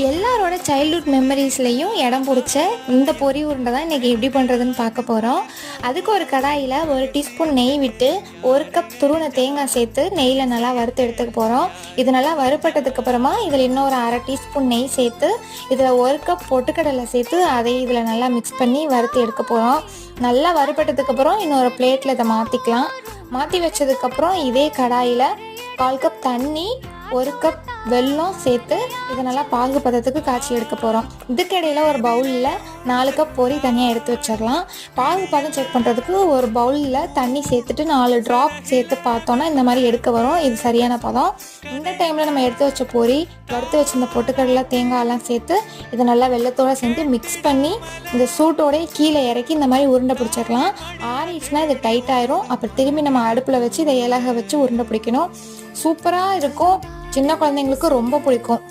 எல்லாரோட சைல்ட்ஹுட் மெமரிஸ்லேயும் இடம் பிடிச்ச இந்த பொரி உருண்டை தான் இன்றைக்கி எப்படி பண்ணுறதுன்னு பார்க்க போகிறோம். அதுக்கு ஒரு கடாயில் 1 டீஸ்பூன் நெய் விட்டு 1 கப் துருவன தேங்காய் சேர்த்து நெய்யில் நல்லா வறுத்து எடுத்துக்க போகிறோம். இது நல்லா வறுப்பட்டதுக்கப்புறமா இதில் இன்னொரு 1/2 டீஸ்பூன் நெய் சேர்த்து இதில் 1 கப் பொட்டுக்கடலை சேர்த்து அதை இதில் நல்லா மிக்ஸ் பண்ணி வறுத்து எடுக்க போகிறோம். நல்லா வறுப்பட்டதுக்கப்புறம் இன்னொரு பிளேட்டில் இதை மாற்றிக்கலாம். மாற்றி வச்சதுக்கப்புறம் இதே கடாயில் 1/4 கப் தண்ணி 1 கப் வெல்லம் சேர்த்து இதை நல்லா பாகு பதத்துக்கு காய்ச்சி எடுக்க போகிறோம். இதுக்கிடையில் ஒரு பவுலில் 4 கப் பொரி தனியாக எடுத்து வச்சிடலாம். பாகு பதம் செக் பண்ணுறதுக்கு ஒரு பவுலில் தண்ணி சேர்த்துட்டு 4 ட்ராப் சேர்த்து பார்த்தோன்னா இந்த மாதிரி எடுக்க வரும். இது சரியான பதம். இந்த டைமில் நம்ம எடுத்து வச்ச பொரி வறுத்து வச்சிருந்த பொட்டுக்கடலை தேங்காயெல்லாம் சேர்த்து இதை நல்லா வெள்ளத்தோடு சேர்த்து மிக்ஸ் பண்ணி இந்த சூட்டோடய கீழே இறக்கி இந்த மாதிரி உருண்டை பிடிச்சிக்கலாம். ஆறிச்சுன்னா இது டைட் ஆயிரும். அப்புறம் திரும்பி நம்ம அடுப்பில் வச்சு இதை இலக வச்சு உருண்டை பிடிக்கணும். சூப்பராக இருக்கும். சின்ன குழந்தைங்களுக்கு ரொம்ப பிடிக்கும்.